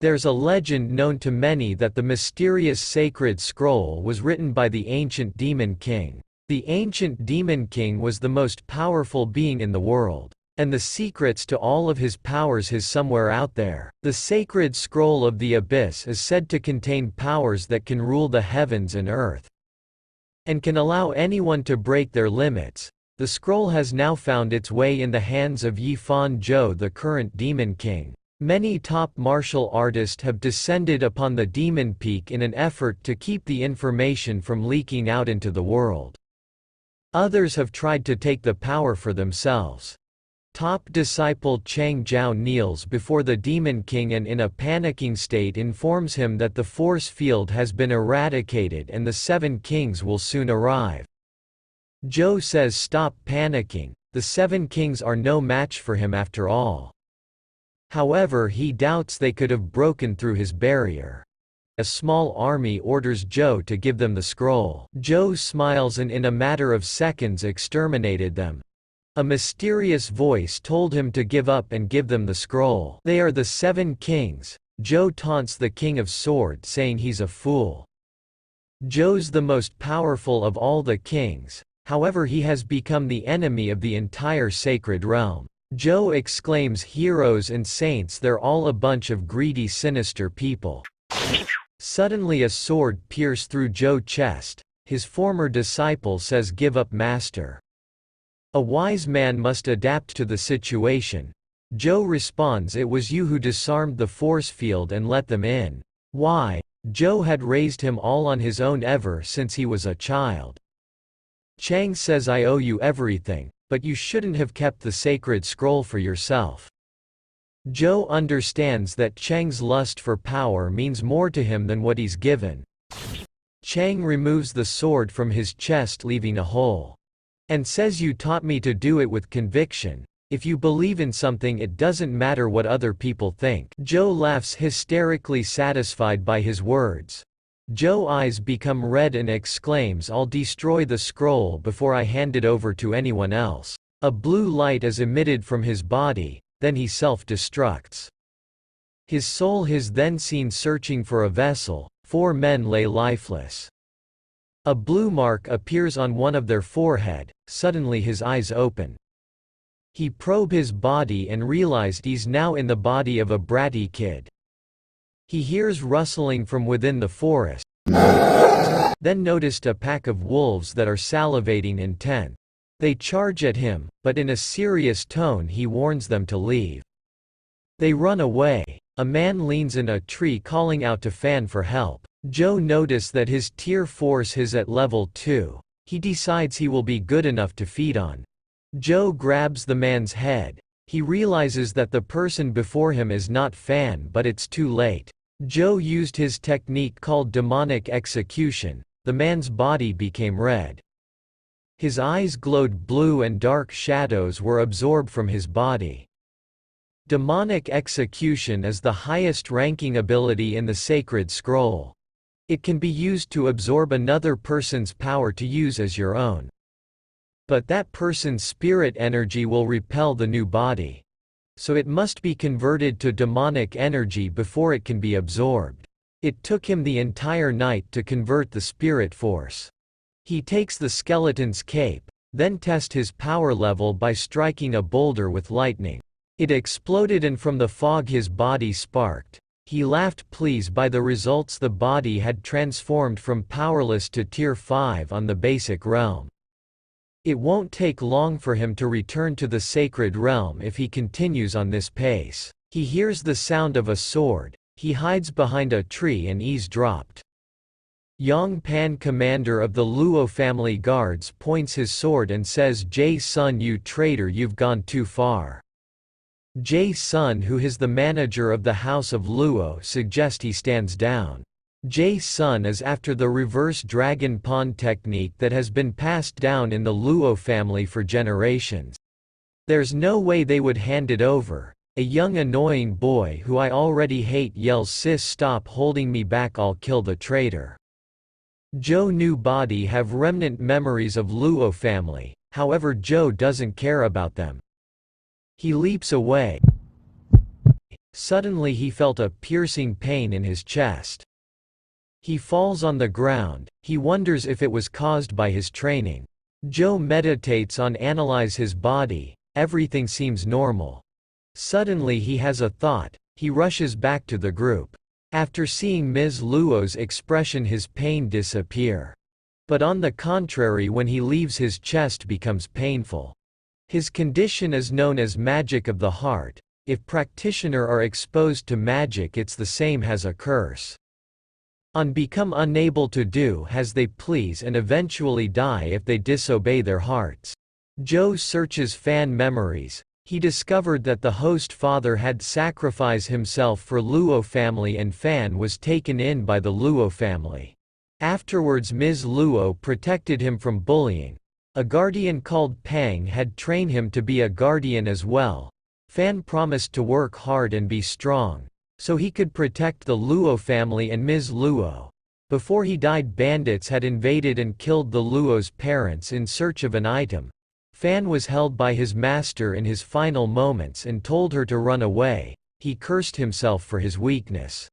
There's a legend known to many that the mysterious sacred scroll was written by the ancient DemonKing. The ancient DemonKing was the most powerful being in the world. And the secrets to all of his powers is somewhere out there. The sacred scroll of the abyss is said to contain powers that can rule the heavens and earth, and can allow anyone to break their limits. The scroll has now found its way in the hands of Yi Fan Zhou, the current DemonKing. Many top martial artists have descended upon the Demon Peak in an effort to keep the information from leaking out into the world. Others have tried to take the power for themselves. Top disciple Chang Zhao kneels before the DemonKing and in a panicking state informs him that the force field has been eradicated and the 7 kings will soon arrive. Zhou says stop panicking, the 7 kings are no match for him after all. However, he doubts they could have broken through his barrier. A small army orders Zhou to give them the scroll. Zhou smiles and in a matter of seconds exterminated them. A mysterious voice told him to give up and give them the scroll. They are the 7 kings. Zhou taunts the King of Swords, saying he's a fool. Zhou's the most powerful of all the kings, however he has become the enemy of the entire sacred realm. Zhou exclaims, heroes and saints, they're all a bunch of greedy, sinister people. Suddenly a sword pierced through Zhou's chest. His former disciple says, give up, master. A wise man must adapt to the situation. Zhou responds, it was you who disarmed the force field and let them in. Why? Zhou had raised him all on his own ever since he was a child. Chang says, I owe you everything, but you shouldn't have kept the sacred scroll for yourself. Zhou understands that Chang's lust for power means more to him than what he's given. Chang removes the sword from his chest, leaving a hole, and says, you taught me to do it with conviction. If you believe in something, it doesn't matter what other people think. Zhou laughs, hysterically satisfied by his words. Zhou's eyes become red and exclaims, I'll destroy the scroll before I hand it over to anyone else. A blue light is emitted from his body, then he self-destructs. His soul is then seen searching for a vessel. 4 men lay lifeless. A blue mark appears on one of their forehead. Suddenly his eyes open. He probed his body and realized he's now in the body of a bratty kid. He hears rustling from within the forest, then noticed a pack of wolves that are salivating intent. They charge at him, but in a serious tone he warns them to leave. They run away. A man leans in a tree calling out to Fan for help. Zhou noticed that his tier force is at level 2. He decides he will be good enough to feed on. Zhou grabs the man's head. He realizes that the person before him is not Fan, but it's too late. Zhou used his technique called demonic execution. The man's body became red. His eyes glowed blue and dark shadows were absorbed from his body. Demonic execution is the highest ranking ability in the sacred scroll. It can be used to absorb another person's power to use as your own. But that person's spirit energy will repel the new body. So it must be converted to demonic energy before it can be absorbed. It took him the entire night to convert the spirit force. He takes the skeleton's cape, then tests his power level by striking a boulder with lightning. It exploded and from the fog his body sparked. He laughed, pleased by the results. The body had transformed from powerless to tier 5 on the basic realm. It won't take long for him to return to the sacred realm if he continues on this pace. He hears the sound of a sword. He hides behind a tree and eavesdropped. Yang Pan, commander of the Luo family guards, points his sword and says, Jay-sun, you traitor, you've gone too far. Jay-sun, who is the manager of the house of Luo, suggests he stands down. Jay-sun is after the reverse dragon pawn technique that has been passed down in the Luo family for generations. There's no way they would hand it over. A young annoying boy who I already hate yells, sis, stop holding me back, I'll kill the traitor. Zhou's new body have remnant memories of Luo family, however Zhou doesn't care about them. He leaps away. Suddenly he felt a piercing pain in his chest. He falls on the ground. He wonders if it was caused by his training. Joe meditates on analyze his body. Everything seems normal. Suddenly he has a thought. He rushes back to the group. After seeing Ms. Luo's expression, his pain disappear. But on the contrary, when he leaves, his chest becomes painful. His condition is known as magic of the heart. If practitioner are exposed to magic, it's the same as a curse. On become unable to do as they please and eventually die if they disobey their hearts. Joe searches Fan memories. He discovered that the host father had sacrificed himself for Luo family and Fan was taken in by the Luo family. Afterwards Ms. Luo protected him from bullying. A guardian called Pang had trained him to be a guardian as well. Fan promised to work hard and be strong, so he could protect the Luo family and Ms. Luo. Before he died, bandits had invaded and killed the Luo's parents in search of an item. Fan was held by his master in his final moments and told her to run away. He cursed himself for his weakness.